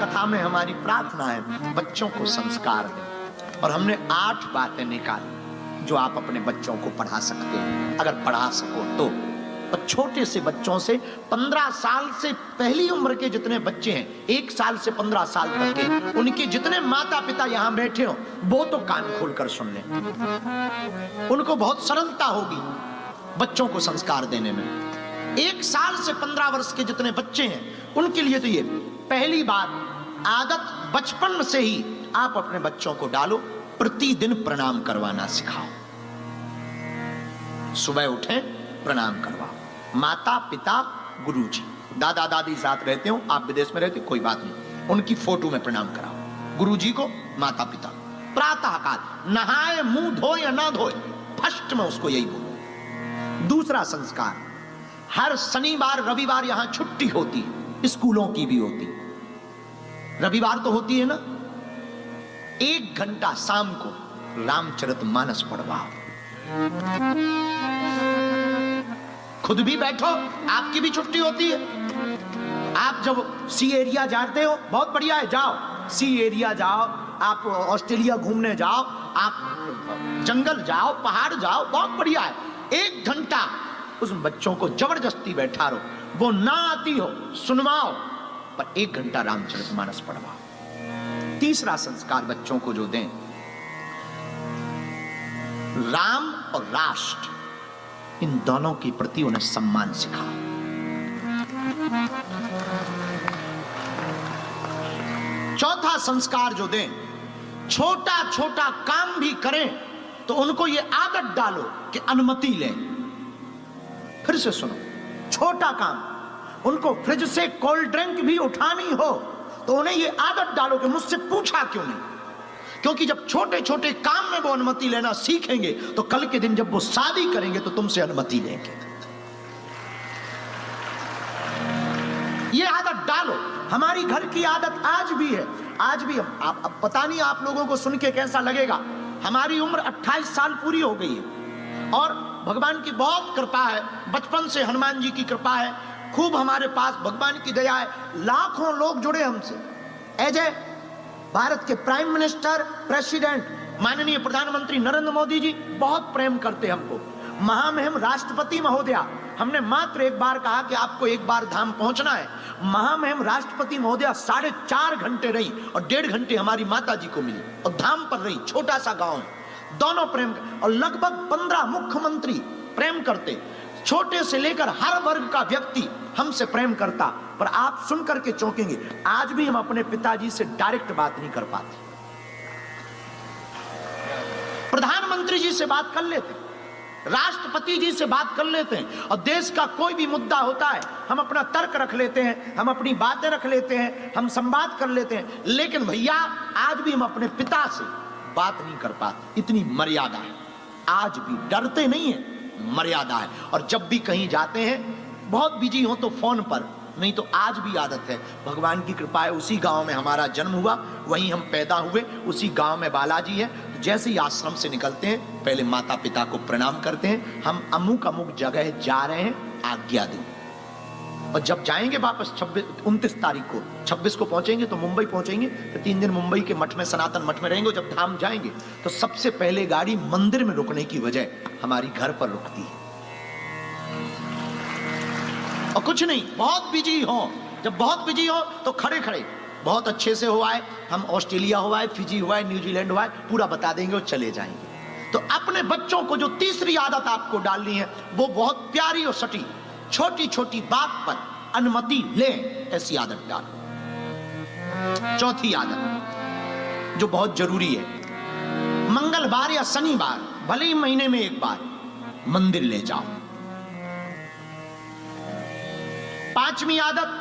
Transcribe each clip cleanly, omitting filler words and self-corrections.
कथा में हमारी प्रार्थना है बच्चों को संस्कार दें, और हमने 8 बातें निकाली जो आप अपने बच्चों को पढ़ा सकते हैं, अगर पढ़ा सको तो। और छोटे से बच्चों से 15 साल से पहली उम्र के जितने बच्चे हैं, 1 साल से 15 साल तक के, उनके जितने माता पिता यहां बैठे हो वो तो कान खोलकर सुन लें। उनको बहुत सरलता होगी बच्चों को संस्कार देने में। 1 साल से 15 वर्ष के जितने बच्चे हैं उनके लिए तो ये पहली बात, आदत बचपन से ही आप अपने बच्चों को डालो, प्रतिदिन प्रणाम करवाना सिखाओ। सुबह उठें प्रणाम करवाओ, माता पिता गुरुजी, दादा दादी साथ रहते हो, आप विदेश में रहते हो कोई बात नहीं, उनकी फोटो में प्रणाम कराओ, गुरुजी को, माता पिता। प्रातः काल नहाए मुंह धोए या ना धोए, फर्स्ट में उसको यही बोलो। दूसरा संस्कार, हर शनिवार रविवार यहां छुट्टी होती है, स्कूलों की भी होती, रविवार तो होती है ना, 1 घंटा शाम को रामचरितमानस पढ़वाओ। खुद भी बैठो, आपकी भी छुट्टी होती है। आप जब सी एरिया जाते हो बहुत बढ़िया है, जाओ सी एरिया जाओ, आप ऑस्ट्रेलिया घूमने जाओ, आप जंगल जाओ, पहाड़ जाओ, बहुत बढ़िया है। 1 घंटा उस बच्चों को जबरदस्ती बैठा रहो, वो ना आती हो सुनवाओ, पर 1 घंटा रामचरितमानस पढ़वाओ। तीसरा संस्कार बच्चों को जो दें, राम और राष्ट्र, इन दोनों के प्रति उन्हें सम्मान सिखाओ। चौथा संस्कार जो दें, छोटा छोटा काम भी करें तो उनको ये आदत डालो कि अनुमति लें। फिर से सुनो, छोटा काम, उनको फ्रिज से कोल्ड ड्रिंक भी उठानी हो तो उन्हें ये आदत डालो कि मुझसे पूछा क्यों नहीं, क्योंकि जब छोटे छोटे काम में वो अनुमति लेना सीखेंगे तो कल के दिन जब वो शादी करेंगे तो तुमसे अनुमति लेंगे। ये आदत डालो। हमारी घर की आदत आज भी है, आज भी अब पता नहीं आप लोगों को सुन के कैसा लगेगा, हमारी उम्र 28 साल पूरी हो गई है और भगवान की बहुत कृपा है, बचपन से हनुमान जी की कृपा है, खूब हमारे पास भगवान की दया है, लाखों लोग जुड़े हमसे। अजय, भारत के प्राइम मिनिस्टर, प्रेसिडेंट, माननीय प्रधानमंत्री नरेंद्र मोदी जी बहुत प्रेम करते हमको। महामहिम राष्ट्रपति महोदया, हमने मात्र एक बार कहा कि आपको एक बार धाम पहुंचना है, महामहिम राष्ट्रपति महोदया 4.5 घंटे रही और 1.5 घंटे हमारी माता जी को मिली और धाम पर रही। छोटा सा गांव है, दोनों प्रेम, और लगभग 15 मुख्यमंत्री प्रेम करते, छोटे से लेकर हर वर्ग का व्यक्ति हमसे प्रेम करता। पर आप सुनकर के चौंकेंगे, आज भी हम अपने पिताजी से डायरेक्ट बात नहीं कर पाते। प्रधानमंत्री जी से बात कर लेते, राष्ट्रपति जी से बात कर लेते हैं, और देश का कोई भी मुद्दा होता है हम अपना तर्क रख लेते हैं, हम अपनी बातें रख लेते हैं, हम संवाद कर लेते हैं। लेकिन भैया आज भी हम अपने पिता से बात नहीं कर पाते, इतनी मर्यादा है। आज भी डरते नहीं है, मर्यादा है। और जब भी कहीं जाते हैं बहुत बिजी हो तो फोन पर, नहीं तो आज भी आदत है। भगवान की कृपा है, उसी गांव में हमारा जन्म हुआ, वहीं हम पैदा हुए, उसी गांव में बालाजी है। तो जैसे ही आश्रम से निकलते हैं पहले माता पिता को प्रणाम करते हैं, हम अमुक अमुक जगह जा रहे हैं, आज्ञा दें। और जब जाएंगे वापस 29 तारीख को, 26 को पहुंचेंगे तो मुंबई पहुंचेंगे, तो 3 दिन मुंबई के मठ में, सनातन मठ में रहेंगे। जब धाम जाएंगे तो सबसे पहले गाड़ी मंदिर में रुकने की वजह हमारी घर पर रुकती है। और कुछ नहीं, बहुत बिजी हो, जब बहुत बिजी हो तो खड़े खड़े बहुत अच्छे से हुआ है, हम ऑस्ट्रेलिया हुआ है, फिजी हुआ है, न्यूजीलैंड हुआ है, पूरा बता देंगे और चले जाएंगे। तो अपने बच्चों को जो तीसरी आदत आपको डालनी है वो बहुत प्यारी और सटी, छोटी छोटी बात पर अनुमति ले, ऐसी आदत डालो। चौथी आदत जो बहुत जरूरी है, मंगलवार या शनिवार, भले ही महीने में एक बार, मंदिर ले जाओ। 5वीं आदत,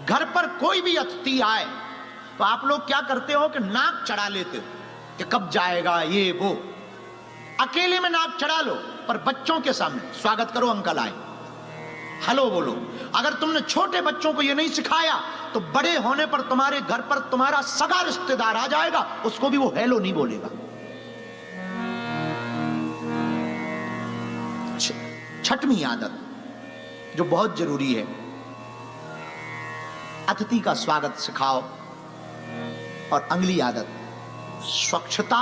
घर पर कोई भी अतिथि आए तो आप लोग क्या करते हो कि नाक चढ़ा लेते हो कि कब जाएगा ये वो। अकेले में नाक चढ़ा लो, पर बच्चों के सामने स्वागत करो, अंकल आए, हेलो बोलो। अगर तुमने छोटे बच्चों को ये नहीं सिखाया तो बड़े होने पर तुम्हारे घर पर तुम्हारा सगा रिश्तेदार आ जाएगा, उसको भी वो हेलो नहीं बोलेगा। 6वीं आदत जो बहुत जरूरी है, अतिथि का स्वागत सिखाओ, और अगली आदत स्वच्छता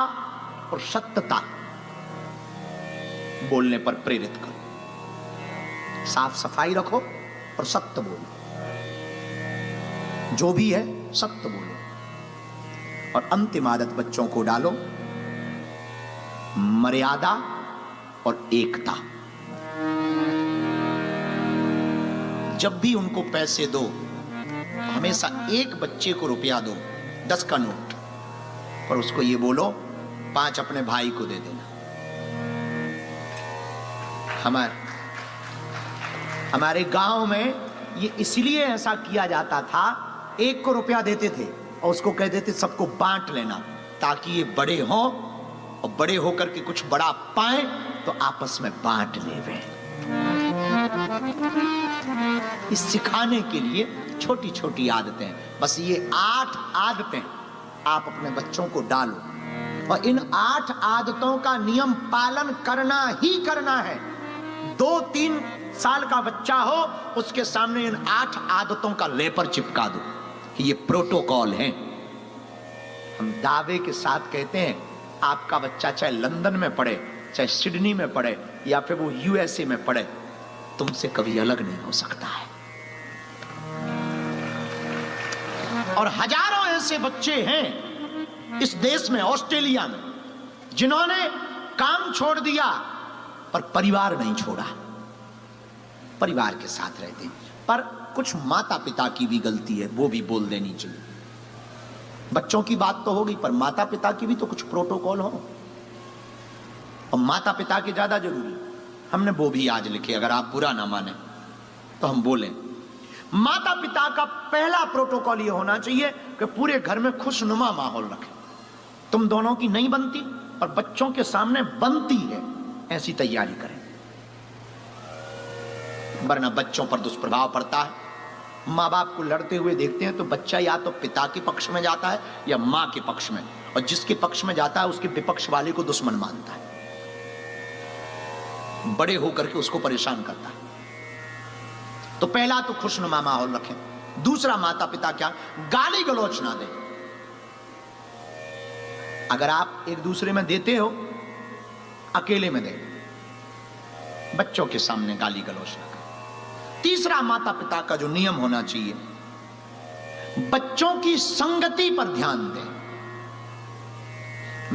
और सत्यता बोलने पर प्रेरित करो। साफ सफाई रखो और सत्य बोलो, जो भी है सत्य बोलो। और अंतिम आदत बच्चों को डालो मर्यादा और एकता। जब भी उनको पैसे दो तो हमेशा एक बच्चे को रुपया दो, 10 का नोट, पर उसको ये बोलो 5 अपने भाई को दे देना। हमारे गांव में ये इसलिए ऐसा किया जाता था, 1 को रुपया देते थे और उसको कह देते सबको बांट लेना, ताकि ये बड़े हों और बड़े होकर के कुछ बड़ा पाएं तो आपस में बांट लेवे। इस सिखाने के लिए छोटी छोटी आदतें, बस ये 8 आदतें आप अपने बच्चों को डालो और इन 8 आदतों का नियम पालन करना ही करना है। 2-3 साल का बच्चा हो, उसके सामने इन 8 आदतों का लेपर चिपका दो कि ये प्रोटोकॉल है। हम दावे के साथ कहते हैं आपका बच्चा चाहे लंदन में पढ़े, चाहे सिडनी में पढ़े या फिर वो यूएसए में पढ़े, तुमसे कभी अलग नहीं हो सकता है। और हजारों ऐसे बच्चे हैं इस देश में, ऑस्ट्रेलिया में, जिन्होंने काम छोड़ दिया पर परिवार नहीं छोड़ा, परिवार के साथ रहते। पर कुछ माता पिता की भी गलती है, वो भी बोल देनी चाहिए। बच्चों की बात तो होगी, पर माता पिता की भी तो कुछ प्रोटोकॉल हो, और माता पिता के ज्यादा जरूरी। हमने वो भी आज लिखे, अगर आप बुरा ना माने तो हम बोलें। माता पिता का पहला प्रोटोकॉल ये होना चाहिए कि पूरे घर में खुशनुमा माहौल रखें। तुम दोनों की नहीं बनती और बच्चों के सामने बनती है, ऐसी तैयारी करें, वरना बच्चों पर दुष्प्रभाव पड़ता है। माँ बाप को लड़ते हुए देखते हैं तो बच्चा या तो पिता के पक्ष में जाता है या माँ के पक्ष में, और जिसके पक्ष में जाता है उसके विपक्ष वाले को दुश्मन मानता है, बड़े होकर के उसको परेशान करता है। तो पहला तो खुशनुमा माहौल रखें। दूसरा, माता पिता क्या गाली गलौच ना दें। अगर आप एक दूसरे में देते हो, अकेले में दें, बच्चों के सामने गाली गलौच ना करें। तीसरा, माता पिता का जो नियम होना चाहिए, बच्चों की संगति पर ध्यान दें।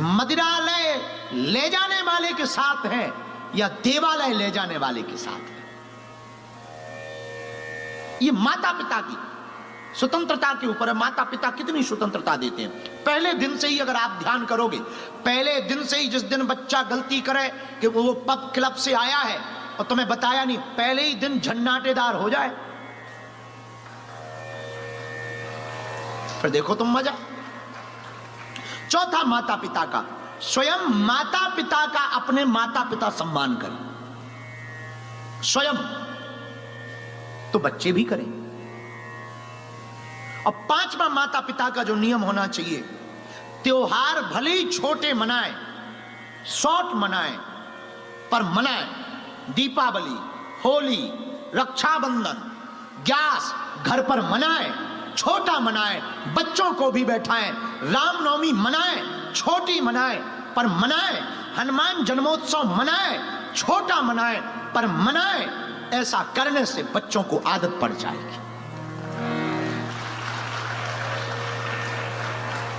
मदिरालय ले जाने वाले के साथ है या देवालय ले जाने वाले के साथ है, ये माता पिता की स्वतंत्रता के ऊपर है। माता पिता कितनी स्वतंत्रता देते हैं। पहले दिन से ही अगर आप ध्यान करोगे, पहले दिन से ही, जिस दिन बच्चा गलती करे कि वो पब क्लब से आया है और तुम्हें बताया नहीं, पहले ही दिन झन्नाटेदार हो जाए, फिर देखो तुम मजा। चौथा, माता पिता का, स्वयं माता पिता का अपने माता पिता सम्मान करें, स्वयं तो बच्चे भी करें। और पांचवा, माता पिता का जो नियम होना चाहिए, त्योहार भले ही छोटे मनाएं, शॉर्ट मनाएं, पर मनाएं। दीपावली, होली, रक्षाबंधन, ग्यास घर पर मनाएं, छोटा मनाएं, बच्चों को भी बैठाएं। रामनवमी मनाएं, छोटी मनाएं पर मनाएं। हनुमान जन्मोत्सव मनाएं, छोटा मनाएं पर मनाएं। ऐसा करने से बच्चों को आदत पड़ जाएगी।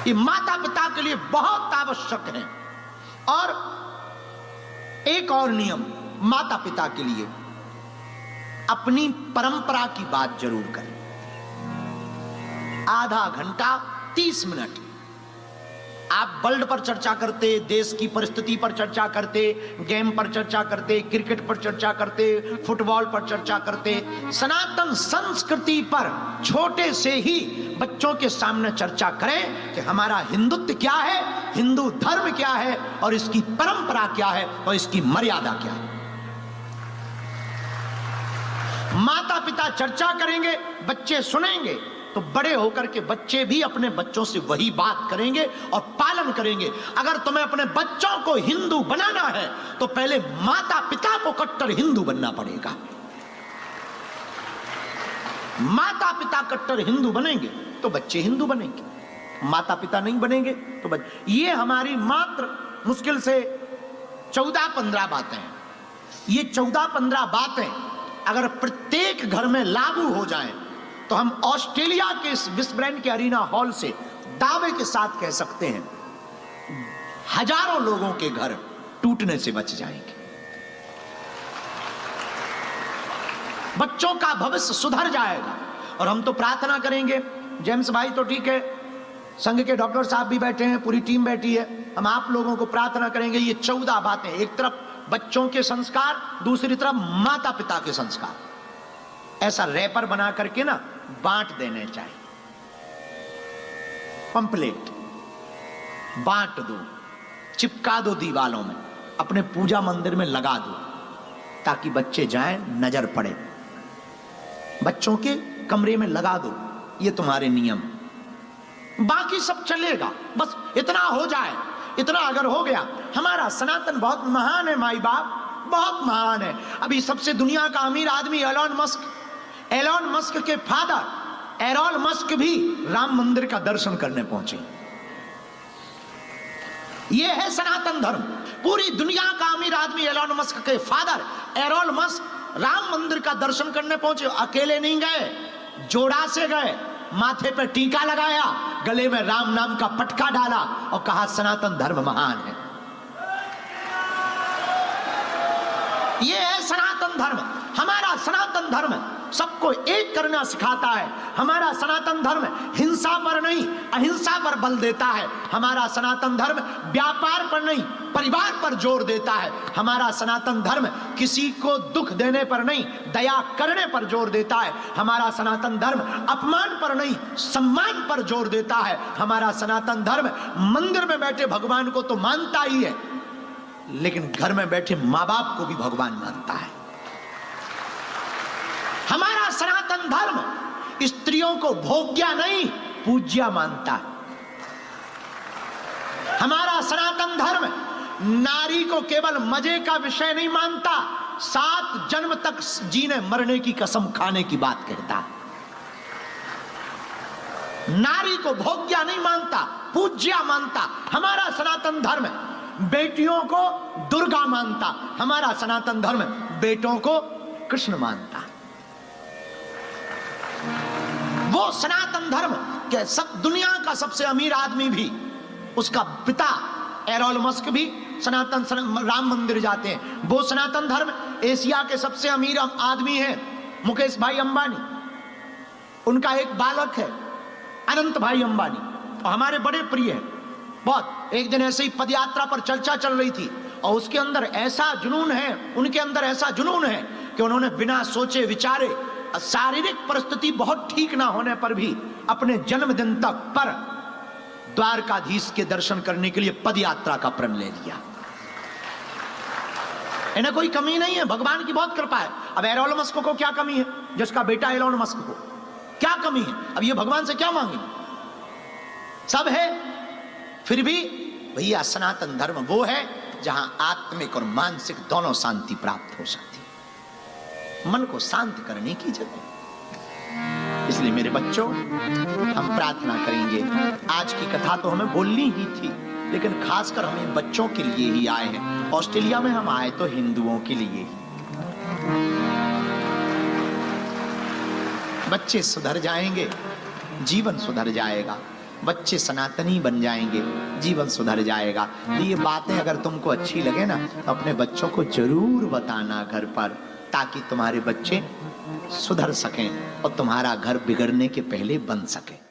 ये माता पिता के लिए बहुत आवश्यक है। और एक और नियम माता पिता के लिए, अपनी परंपरा की बात जरूर करें। आधा घंटा 30 मिनट आप वर्ल्ड पर चर्चा करते, देश की परिस्थिति पर चर्चा करते, गेम पर चर्चा करते, क्रिकेट पर चर्चा करते, फुटबॉल पर चर्चा करते, सनातन संस्कृति पर छोटे से ही बच्चों के सामने चर्चा करें कि हमारा हिंदुत्व क्या है, हिंदू धर्म क्या है, और इसकी परंपरा क्या है, और इसकी मर्यादा क्या है। माता पिता चर्चा करेंगे, बच्चे सुनेंगे, तो बड़े होकर के बच्चे भी अपने बच्चों से वही बात करेंगे और पालन करेंगे। अगर तुम्हें अपने बच्चों को हिंदू बनाना है तो पहले माता पिता को कट्टर हिंदू बनना पड़ेगा। माता पिता कट्टर हिंदू बनेंगे तो बच्चे हिंदू बनेंगे। माता पिता नहीं बनेंगे तो ये हमारी मात्र मुश्किल से 14-15 बातें हैं। ये 14-15 बातें अगर प्रत्येक घर में लागू हो जाएं तो हम ऑस्ट्रेलिया के इस विस्ब्रेन के अरीना हॉल से दावे के साथ कह सकते हैं हजारों लोगों के घर टूटने से बच जाएंगे। बच्चों का भविष्य सुधर जाएगा। और हम तो प्रार्थना करेंगे, जेम्स भाई तो ठीक है, संघ के डॉक्टर साहब भी बैठे हैं, पूरी टीम बैठी है, हम आप लोगों को प्रार्थना करेंगे ये 14 बातें, एक तरफ बच्चों के संस्कार, दूसरी तरफ माता पिता के संस्कार, ऐसा रैपर बना करके ना बांट देने चाहिए। पंपलेट बांट दो, चिपका दो दीवालों में, अपने पूजा मंदिर में लगा दो, ताकि बच्चे जाएं, नजर पड़े। बच्चों के कमरे में लगा दो, ये तुम्हारे नियम, बाकी सब चलेगा। बस इतना हो जाए, इतना अगर हो गया, हमारा सनातन बहुत महान है माई बाप, बहुत महान है। अभी सबसे दुनिया का अमीर आदमी एलोन मस्क के फादर एरोल मस्क भी राम मंदिर का दर्शन करने पहुंचे। यह है सनातन धर्म। पूरी दुनिया का अमीर आदमी एलोन मस्क के फादर एरोल मस्क राम मंदिर का दर्शन करने पहुंचे। अकेले नहीं गए, जोड़ा से गए, माथे पे टीका लगाया, गले में राम नाम का पटका डाला और कहा सनातन धर्म महान है। यह है सनातन धर्म। हमारा सनातन धर्म सबको एक करना सिखाता है। हमारा सनातन धर्म हिंसा पर नहीं, अहिंसा पर बल देता है। हमारा सनातन धर्म व्यापार पर नहीं, परिवार पर जोर देता है। हमारा सनातन धर्म किसी को दुख देने पर नहीं, दया करने पर जोर देता है। हमारा सनातन धर्म अपमान पर नहीं, सम्मान पर जोर देता है। हमारा सनातन धर्म मंदिर में बैठे भगवान को तो मानता ही है, लेकिन घर में बैठे माँ बाप को भी भगवान मानता है। हमारा सनातन धर्म स्त्रियों को भोग्या नहीं, पूज्या मानता है। हमारा सनातन धर्म नारी को केवल मजे का विषय नहीं मानता, 7 जन्म तक जीने मरने की कसम खाने की बात कहता है। नारी को भोग्या नहीं मानता, पूज्या मानता। हमारा सनातन धर्म बेटियों को दुर्गा मानता, हमारा सनातन धर्म बेटों को कृष्ण मानता। वो सनातन धर्म के सब दुनिया का सबसे अमीर आदमी भी, उसका पिता एरोल मस्क भी सनातन राम मंदिर जाते हैं। वो सनातन धर्म एशिया के सबसे अमीर आदमी हैं मुकेश भाई अंबानी, उनका एक बालक है अनंत भाई अंबानी, और हमारे बड़े प्रिय हैं बहुत। एक दिन ऐसे ही पदयात्रा पर चर्चा चल रही थी और उसके अंदर ऐसा जुनून है, उनके अंदर ऐसा जुनून है कि उन्होंने बिना सोचे विचारे, शारीरिक परिस्थिति बहुत ठीक ना होने पर भी अपने जन्मदिन तक पर द्वारकाधीश के दर्शन करने के लिए पदयात्रा का प्रण ले लिया। इन्हें कोई कमी नहीं है, भगवान की बहुत कृपा है। अब एलोन मस्क को क्या कमी है, जिसका बेटा एलोन मस्क को क्या कमी है? अब ये भगवान से क्या मांगे? सब है। फिर भी भैया सनातन धर्म वो है जहां आत्मिक और मानसिक दोनों शांति प्राप्त हो सकती है, मन को शांत करने की जगह। इसलिए मेरे बच्चों, हम प्रार्थना करेंगे। आज की कथा तो हमें बोलनी ही थी, लेकिन खासकर हम इन बच्चों के लिए ही आए हैं। ऑस्ट्रेलिया में हम आए तो हिंदुओं के लिए ही। बच्चे सुधर जाएंगे, जीवन सुधर जाएगा। बच्चे सनातनी बन जाएंगे, जीवन सुधर जाएगा। ये बातें अगर तुमको अच्छी लगे ना, तो अपने बच्चों को जरूर बताना घर पर, ताकि तुम्हारे बच्चे सुधर सकें और तुम्हारा घर बिगड़ने के पहले बन सके।